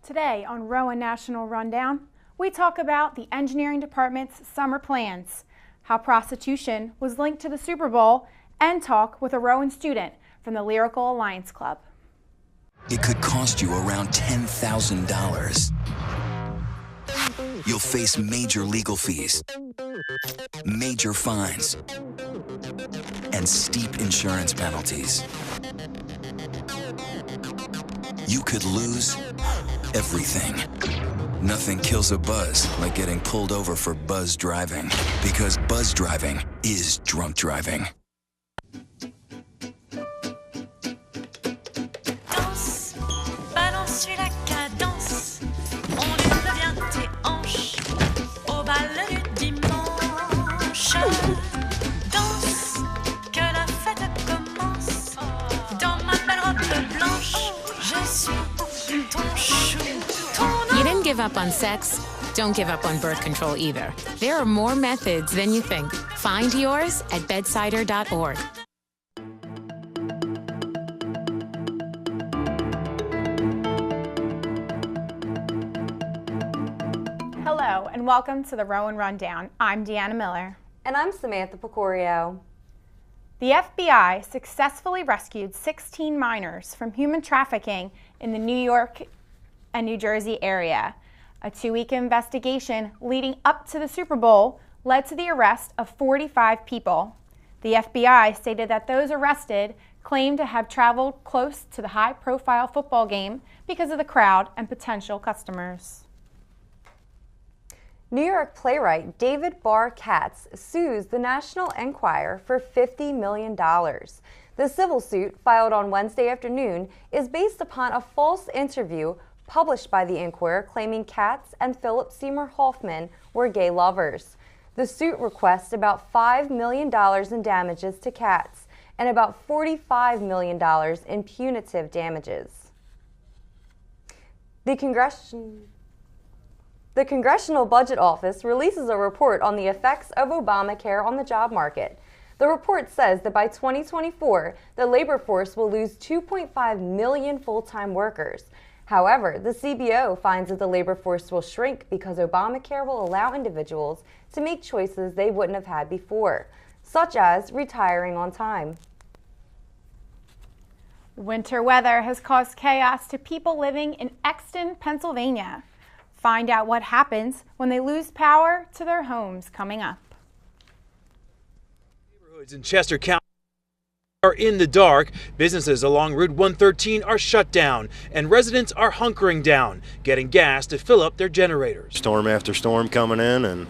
Today on Rowan National Rundown, we talk about the engineering department's summer plans, how prostitution was linked to the Super Bowl, and talk with a Rowan student from the Lyrical Alliance Club. It could cost you around $10,000. You'll face major legal fees, major fines, and steep insurance penalties. You could lose everything. Nothing kills a buzz like getting pulled over for buzz driving, because buzz driving is drunk driving. You didn't give up on sex, don't give up on birth control either. There are more methods than you think. Find yours at bedsider.org. Hello and welcome to the Rowan Rundown. I'm Deanna Miller. And I'm Samantha Picorio. The FBI successfully rescued 16 minors from human trafficking in the New York and New Jersey area. A 2-week investigation leading up to the Super Bowl led to the arrest of 45 people. The FBI stated that those arrested claimed to have traveled close to the high-profile football game because of the crowd and potential customers. New York playwright David Barr Katz sues the National Enquirer for $50 million. The civil suit, filed on Wednesday afternoon, is based upon a false interview published by the Enquirer claiming Katz and Philip Seymour Hoffman were gay lovers. The suit requests about $5 million in damages to Katz and about $45 million in punitive damages. The Congressional Budget Office releases a report on the effects of Obamacare on the job market. The report says that by 2024, the labor force will lose 2.5 million full-time workers. However, the CBO finds that the labor force will shrink because Obamacare will allow individuals to make choices they wouldn't have had before, such as retiring on time. Winter weather has caused chaos to people living in Exton, Pennsylvania. Find out what happens when they lose power to their homes coming up. Neighborhoods in Chester County are in the dark. Businesses along Route 113 are shut down, and residents are hunkering down, getting gas to fill up their generators. Storm after storm coming in, and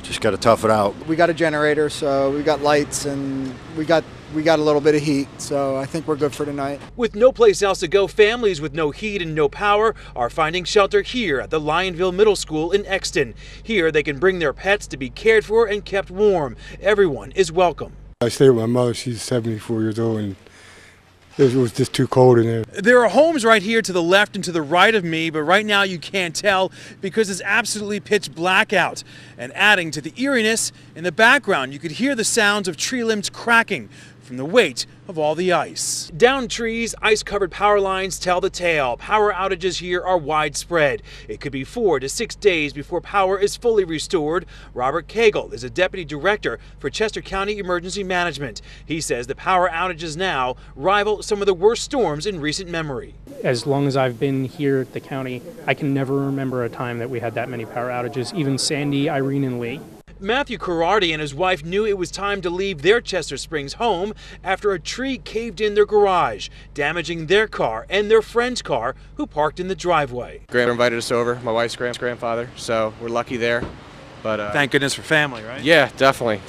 just got to tough it out. We got a generator, so we got lights, and we got a little bit of heat, so I think we're good for tonight. With no place else to go, families with no heat and no power are finding shelter here at the Lionville Middle School in Exton. Here they can bring their pets to be cared for and kept warm. Everyone is welcome. I stay with my mother. She's 74 years old, and it was just too cold in there. There are homes right here to the left and to the right of me, but right now you can't tell because it's absolutely pitch black out. And adding to the eeriness, in the background you could hear the sounds of tree limbs cracking from the weight of all the ice. Downed trees, ice-covered power lines tell the tale. Power outages here are widespread. It could be 4 to 6 days before power is fully restored. Robert Cagle is a deputy director for Chester County Emergency Management. He says the power outages now rival some of the worst storms in recent memory. As long as I've been here at the county, I can never remember a time that we had that many power outages, even Sandy, Irene, and Lee. Matthew Carardi and his wife knew it was time to leave their Chester Springs home after a tree caved in their garage, damaging their car and their friend's car who parked in the driveway. Grandma invited us over, my wife's grandfather, so we're lucky there. But thank goodness for family, right? Yeah, definitely.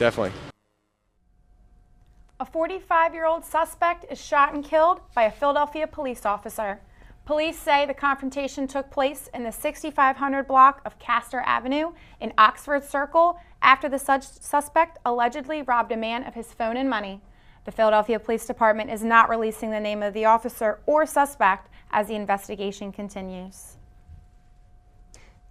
A 45-year-old suspect is shot and killed by a Philadelphia police officer. Police say the confrontation took place in the 6500 block of Castor Avenue in Oxford Circle after the suspect allegedly robbed a man of his phone and money. The Philadelphia Police Department is not releasing the name of the officer or suspect as the investigation continues.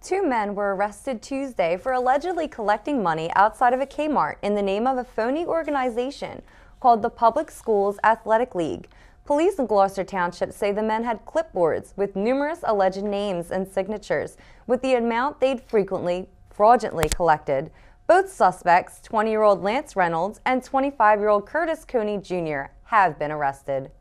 2 men were arrested Tuesday for allegedly collecting money outside of a Kmart in the name of a phony organization called the Public Schools Athletic League. Police in Gloucester Township say the men had clipboards with numerous alleged names and signatures with the amount they'd fraudulently collected. Both suspects, 20-year-old Lance Reynolds and 25-year-old Curtis Coney Jr., have been arrested.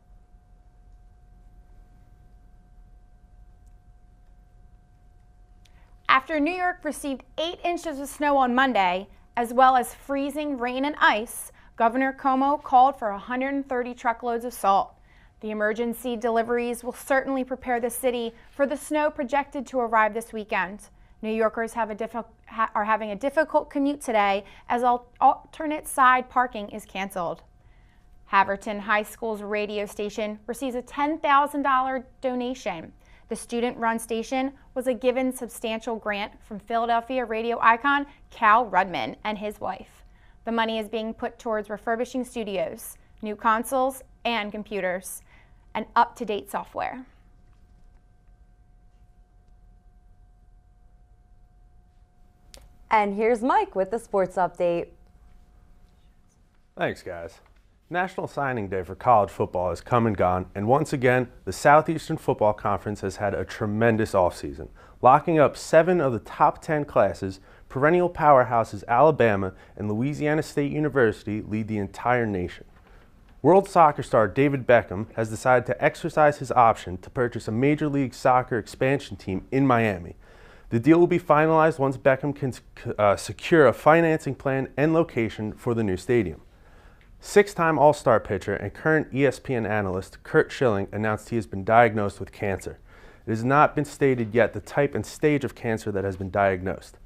After New York received 8 inches of snow on Monday, as well as freezing rain and ice, Governor Cuomo called for 130 truckloads of salt. The emergency deliveries will certainly prepare the city for the snow projected to arrive this weekend. New Yorkers are having a difficult commute today as alternate side parking is canceled. Haverton High School's radio station receives a $10,000 donation. The student-run station was a given substantial grant from Philadelphia radio icon Cal Rudman and his wife. The money is being put towards refurbishing studios, new consoles and computers, and up-to-date software. And here's Mike with the sports update. Thanks, guys. National Signing Day for college football has come and gone, and once again, the Southeastern Football Conference has had a tremendous offseason, locking up 7 of the top 10 classes. Perennial powerhouses Alabama and Louisiana State University lead the entire nation. World soccer star David Beckham has decided to exercise his option to purchase a Major League Soccer expansion team in Miami. The deal will be finalized once Beckham can secure a financing plan and location for the new stadium. 6-time All-Star pitcher and current ESPN analyst Curt Schilling announced he has been diagnosed with cancer. It has not been stated yet the type and stage of cancer that has been diagnosed.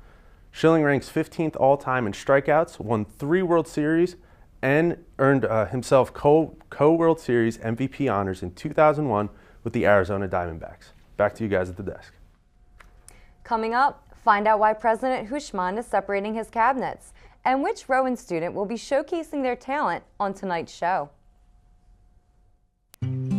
Schilling ranks 15th all-time in strikeouts, won 3 World Series, and earned himself co-World Series MVP honors in 2001 with the Arizona Diamondbacks. Back to you guys at the desk. Coming up, find out why President Hushman is separating his cabinets and which Rowan student will be showcasing their talent on tonight's show.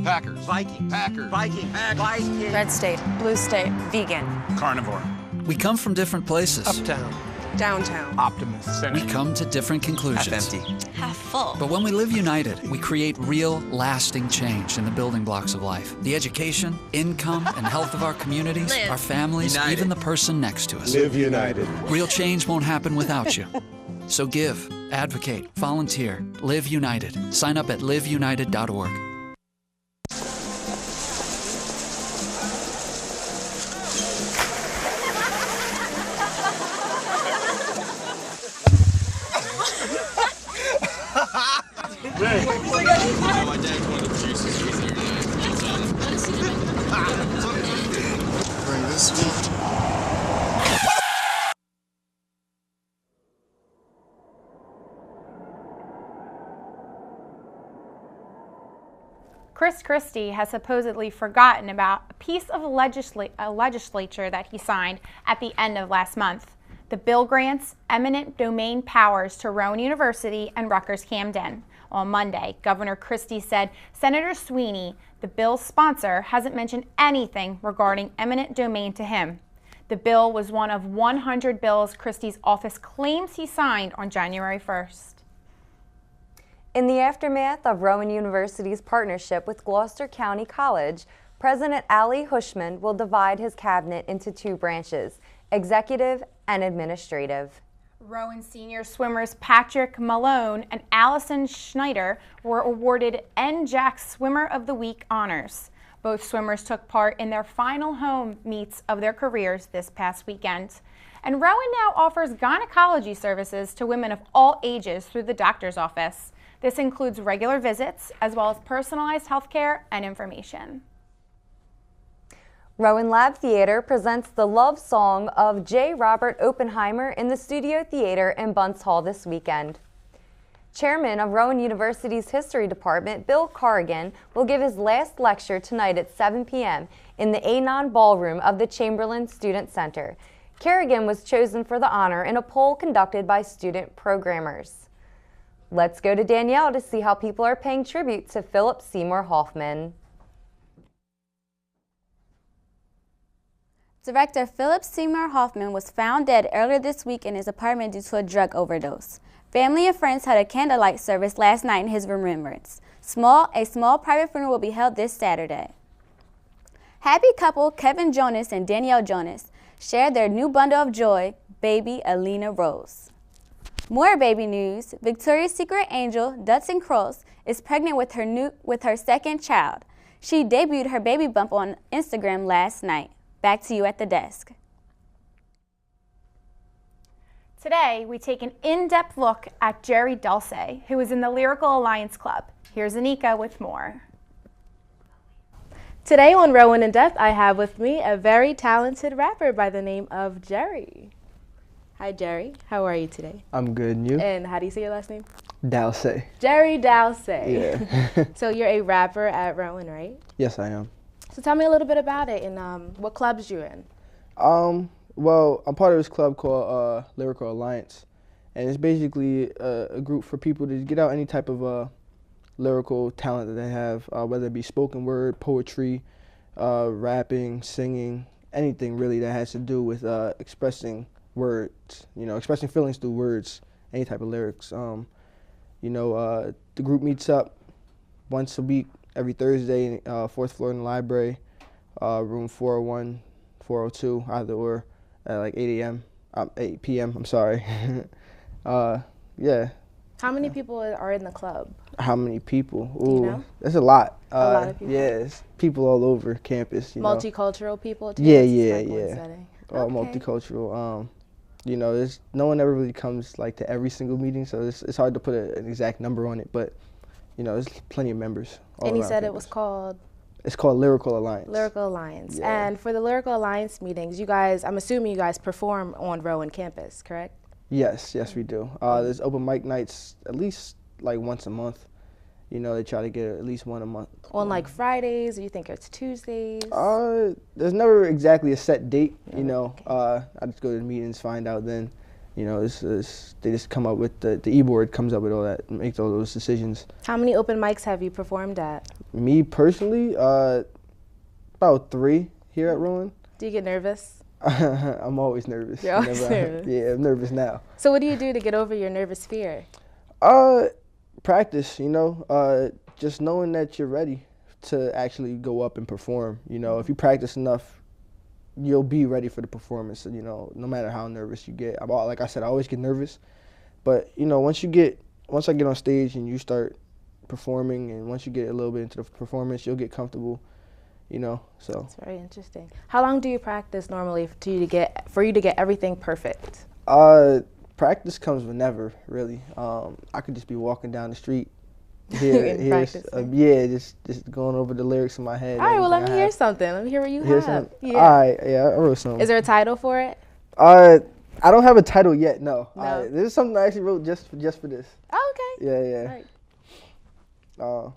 Packers, Vikings, Packers, Vikings, Vikings. Red state, blue state, vegan, carnivore. We come from different places. Uptown, downtown, optimist. We come to different conclusions. Half empty, half full. But when we live united, we create real, lasting change in the building blocks of life. The education, income, and health of our communities, our families, united. Even the person next to us. Live united. Real change won't happen without you. So give, advocate, volunteer, live united. Sign up at liveunited.org. Bring this one. Chris Christie has supposedly forgotten about a piece of legislature that he signed at the end of last month. The bill grants eminent domain powers to Rowan University and Rutgers-Camden. On Monday, Governor Christie said Senator Sweeney, the bill's sponsor, hasn't mentioned anything regarding eminent domain to him. The bill was one of 100 bills Christie's office claims he signed on January 1st. In the aftermath of Rowan University's partnership with Gloucester County College, President Ali Hushman will divide his cabinet into 2 branches, executive and administrative. Rowan senior swimmers Patrick Malone and Allison Schneider were awarded NJAC Swimmer of the Week honors. Both swimmers took part in their final home meets of their careers this past weekend. And Rowan now offers gynecology services to women of all ages through the doctor's office. This includes regular visits as well as personalized health care and information. Rowan Lab Theater presents the love song of J. Robert Oppenheimer in the Studio Theater in Bunce Hall this weekend. Chairman of Rowan University's History Department, Bill Corrigan, will give his last lecture tonight at 7 p.m. in the Anon Ballroom of the Chamberlain Student Center. Corrigan was chosen for the honor in a poll conducted by student programmers. Let's go to Danielle to see how people are paying tribute to Philip Seymour Hoffman. Director Philip Seymour Hoffman was found dead earlier this week in his apartment due to a drug overdose. Family and friends had a candlelight service last night in his remembrance. A small private funeral will be held this Saturday. Happy couple Kevin Jonas and Danielle Jonas shared their new bundle of joy, baby Alina Rose. More baby news. Victoria's Secret angel, Dutson Cross, is pregnant with her second child. She debuted her baby bump on Instagram last night. Back to you at the desk. Today, we take an in-depth look at Jerry Dulce, who is in the Lyrical Alliance Club. Here's Anika with more. Today on Rowan in Depth, I have with me a very talented rapper by the name of Jerry. Hi, Jerry. How are you today? I'm good, and you? And how do you say your last name? Dulce. Jerry Dulce. Yeah. So you're a rapper at Rowan, right? Yes, I am. So tell me a little bit about it and what clubs you're in. Well, I'm part of this club called Lyrical Alliance, and it's basically a group for people to get out any type of lyrical talent that they have, whether it be spoken word, poetry, rapping, singing, anything really that has to do with expressing words, expressing feelings through words, any type of lyrics. The group meets up once a week, every Thursday, 4th floor in the library, room 401, 402, either or, at like 8 p.m., I'm sorry. Yeah. How many people are in the club? How many people? Ooh, do you know? That's a lot. A lot of people? Yeah, it's people all over campus. Multicultural people too? Yeah. All Okay. multicultural. There's no one ever really comes like to every single meeting, so it's hard to put an exact number on it, but there's plenty of members. And you said it was called? It's called Lyrical Alliance. Lyrical Alliance. Yeah. And for the Lyrical Alliance meetings, I'm assuming you guys perform on Rowan campus, correct? Yes, we do. There's open mic nights at least like once a month. They try to get at least one a month. On like Fridays, or you think it's Tuesdays? There's never exactly a set date. I just go to the meetings, find out then. They just come up with the e-board comes up with all that, makes all those decisions. How many open mics have you performed at? Me personally, about 3 here at Rowan. Do you get nervous? I'm always nervous. You're always nervous? Yeah, I'm nervous now. So what do you do to get over your nervous fear? Practice, just knowing that you're ready to actually go up and perform. If you practice enough, you'll be ready for the performance, no matter how nervous you get. Like I said, I always get nervous, but once I get on stage and you start performing, and once you get a little bit into the performance, you'll get comfortable, so. That's very interesting. How long do you practice normally for you to get everything perfect? Practice comes whenever, really. I could just be walking down the street, just going over the lyrics in my head. All right, well, let me hear something. Let me hear what you have. Something? Yeah. All right, yeah, I wrote something. Is there a title for it? I don't have a title yet, no. No? This is something I actually wrote just for this. Oh, okay. Yeah. All right.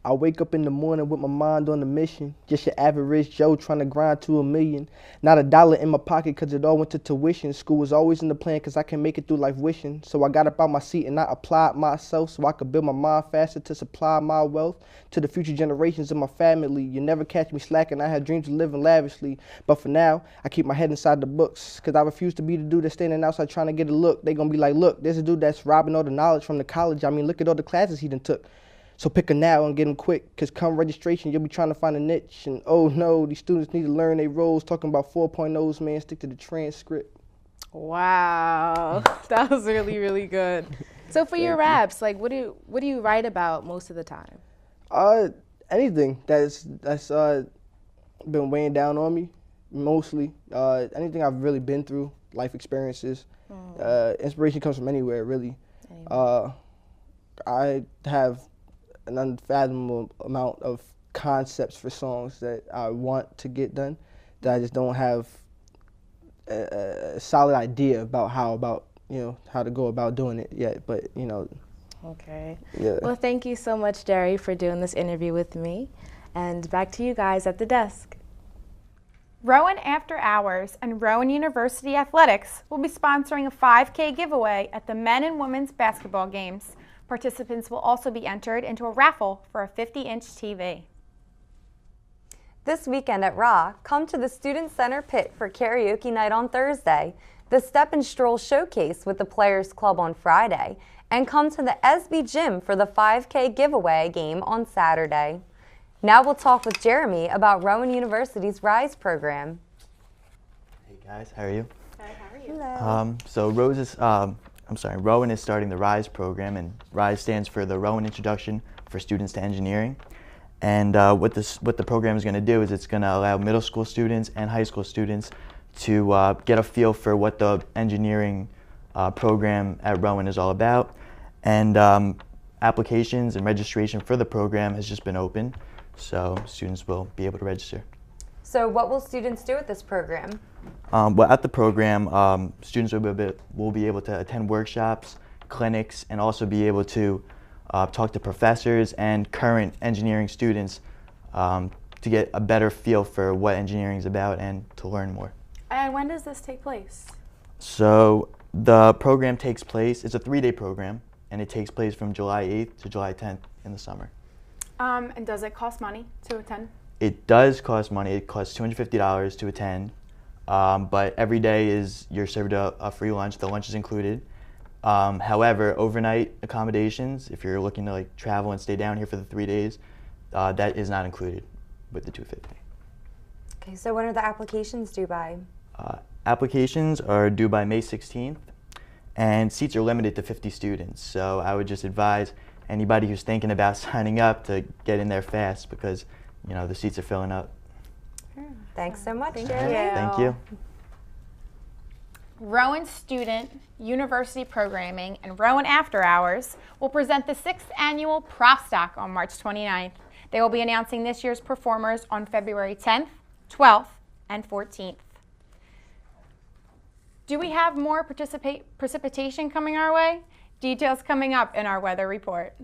I wake up in the morning with my mind on a mission. Just your average Joe trying to grind to $1 million. Not a dollar in my pocket cause it all went to tuition. School was always in the plan cause I can make it through life wishing. So I got up out my seat and I applied myself so I could build my mind faster to supply my wealth to the future generations of my family. You never catch me slacking, I had dreams of living lavishly. But for now, I keep my head inside the books cause I refuse to be the dude that's standing outside trying to get a look. They gonna be like, look, there's a dude that's robbing all the knowledge from the college. I mean, look at all the classes he done took. So pick a now and get them quick, cause come registration, you'll be trying to find a niche. And oh no, these students need to learn their roles. Talking about 4.0s, man, stick to the transcript. Wow, that was really, really good. So for your raps, like what do you write about most of the time? Anything that's been weighing down on me, mostly. Anything I've really been through, life experiences. Inspiration comes from anywhere, really. I have an unfathomable amount of concepts for songs that I want to get done that I just don't have a solid idea about how to go about doing it yet, but Okay. Yeah. Well, thank you so much, Jerry, for doing this interview with me, and back to you guys at the desk. Rowan After Hours and Rowan University Athletics will be sponsoring a 5K giveaway at the men and women's basketball games. Participants will also be entered into a raffle for a 50-inch TV. This weekend at RA, come to the Student Center Pit for karaoke night on Thursday, the Step and Stroll Showcase with the Players Club on Friday, and come to the SB Gym for the 5K giveaway game on Saturday. Now we'll talk with Jeremy about Rowan University's RISE program. Hey guys, how are you? Hi, how are you? Hello. Rowan is starting the RISE program, and RISE stands for the Rowan Introduction for Students to Engineering. And what the program is going to do is it's going to allow middle school students and high school students to get a feel for what the engineering program at Rowan is all about. And applications and registration for the program has just been open, so students will be able to register. So what will students do at this program? Well, at the program, students will be able to attend workshops, clinics, and also be able to talk to professors and current engineering students to get a better feel for what engineering is about and to learn more. And when does this take place? So the program takes place, it's a 3-day program, and it takes place from July 8th to July 10th in the summer. And does it cost money to attend? It does cost money. It costs $250 to attend, but every day you're served a free lunch. The lunch is included. However, overnight accommodations, if you're looking to travel and stay down here for the 3 days, that is not included with the $250. Okay, so when are the applications due by? Applications are due by May 16th, and seats are limited to 50 students. So I would just advise anybody who's thinking about signing up to get in there fast, because the seats are filling up. Thanks so much, Thank Jeremy. you. Thank you. Rowan Student University Programming and Rowan After Hours will present the 6th annual Prop Stock on March 29th. They will be announcing this year's performers on February 10th, 12th, and 14th. Do we have more precipitation coming our way? Details coming up in our weather report.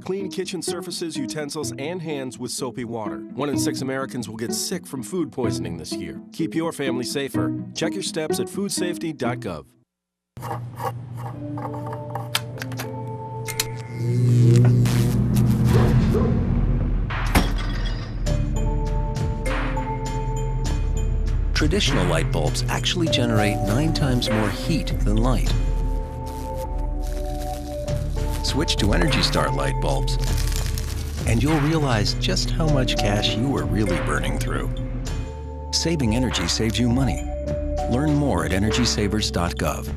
Clean kitchen surfaces, utensils, and hands with soapy water. 1 in 6 Americans will get sick from food poisoning this year. Keep your family safer. Check your steps at foodsafety.gov. Traditional light bulbs actually generate 9 times more heat than light. Switch to Energy Star light bulbs, and you'll realize just how much cash you are really burning through. Saving energy saves you money. Learn more at EnergySavers.gov.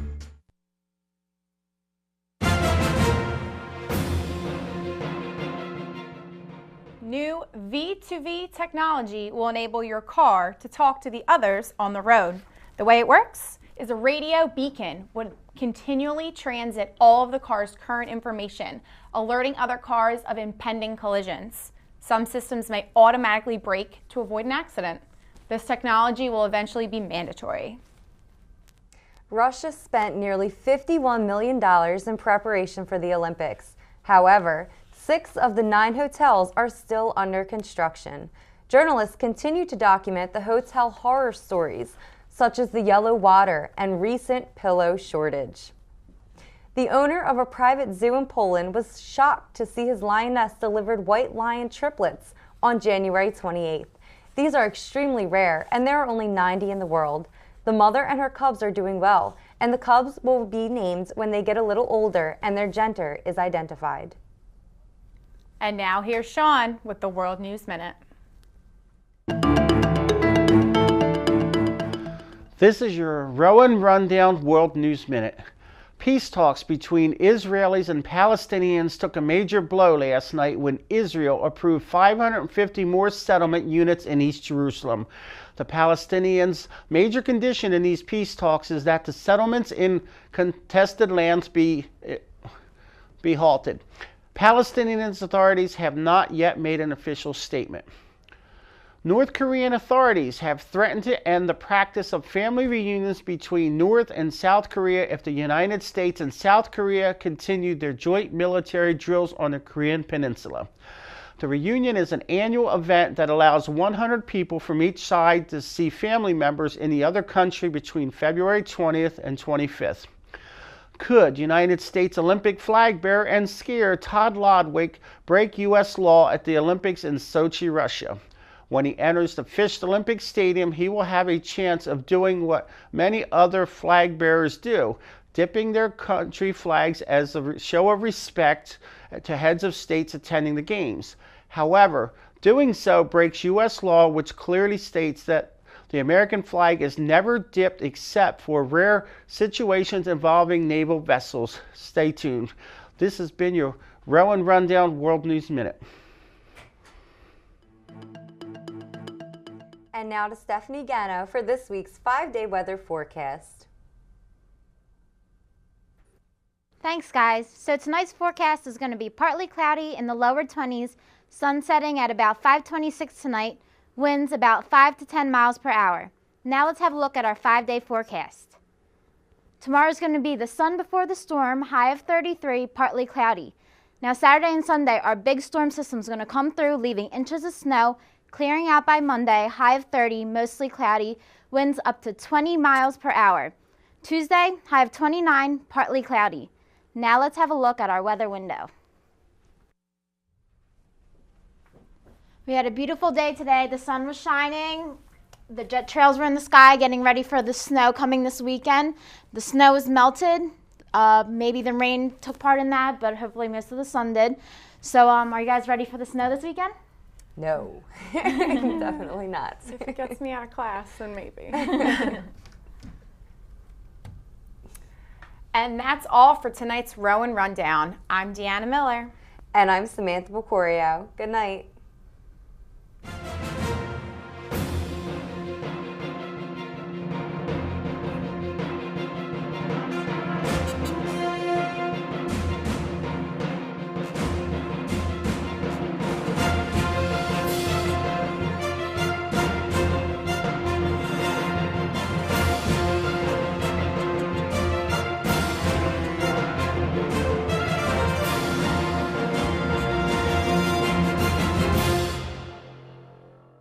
New V2V technology will enable your car to talk to the others on the road. The way it works is a radio beacon would continually transit all of the car's current information, alerting other cars of impending collisions. Some systems may automatically brake to avoid an accident. This technology will eventually be mandatory. Russia spent nearly $51 million in preparation for the Olympics. However, 6 of the 9 hotels are still under construction. Journalists continue to document the hotel horror stories, such as the yellow water and recent pillow shortage. The owner of a private zoo in Poland was shocked to see his lioness delivered white lion triplets on January 28th. These are extremely rare, and there are only 90 in the world. The mother and her cubs are doing well, and the cubs will be named when they get a little older and their gender is identified. And now here's Sean with the World News Minute. This is your Rowan Rundown World News Minute. Peace talks between Israelis and Palestinians took a major blow last night when Israel approved 550 more settlement units in East Jerusalem. The Palestinians' major condition in these peace talks is that the settlements in contested lands be halted. Palestinian authorities have not yet made an official statement. North Korean authorities have threatened to end the practice of family reunions between North and South Korea if the United States and South Korea continue their joint military drills on the Korean peninsula. The reunion is an annual event that allows 100 people from each side to see family members in the other country between February 20th and 25th. Could United States Olympic flag bearer and skier Todd Lodwick break U.S. law at the Olympics in Sochi, Russia? When he enters the Fished Olympic Stadium, he will have a chance of doing what many other flag bearers do, dipping their country flags as a show of respect to heads of states attending the games. However, doing so breaks U.S. law, which clearly states that the American flag is never dipped except for rare situations involving naval vessels. Stay tuned. This has been your Rowan Rundown World News Minute. And now to Stephanie Gano for this week's 5-day weather forecast. Thanks, guys. So tonight's forecast is going to be partly cloudy in the lower 20s, sun setting at about 5:26 tonight, winds about 5 to 10 miles per hour. Now let's have a look at our 5-day forecast. Tomorrow's going to be the sun before the storm, high of 33, partly cloudy. Now Saturday and Sunday, our big storm system's going to come through, leaving inches of snow, clearing out by Monday, high of 30, mostly cloudy, winds up to 20 miles per hour. Tuesday, high of 29, partly cloudy. Now let's have a look at our weather window. We had a beautiful day today. The sun was shining. The jet trails were in the sky, getting ready for the snow coming this weekend. The snow is melted. Maybe the rain took part in that, but hopefully most of the sun did. So are you guys ready for the snow this weekend? No, definitely not. If it gets me out of class, then maybe. And that's all for tonight's Rowan Rundown. I'm Deanna Miller. And I'm Samantha Bocorio. Good night.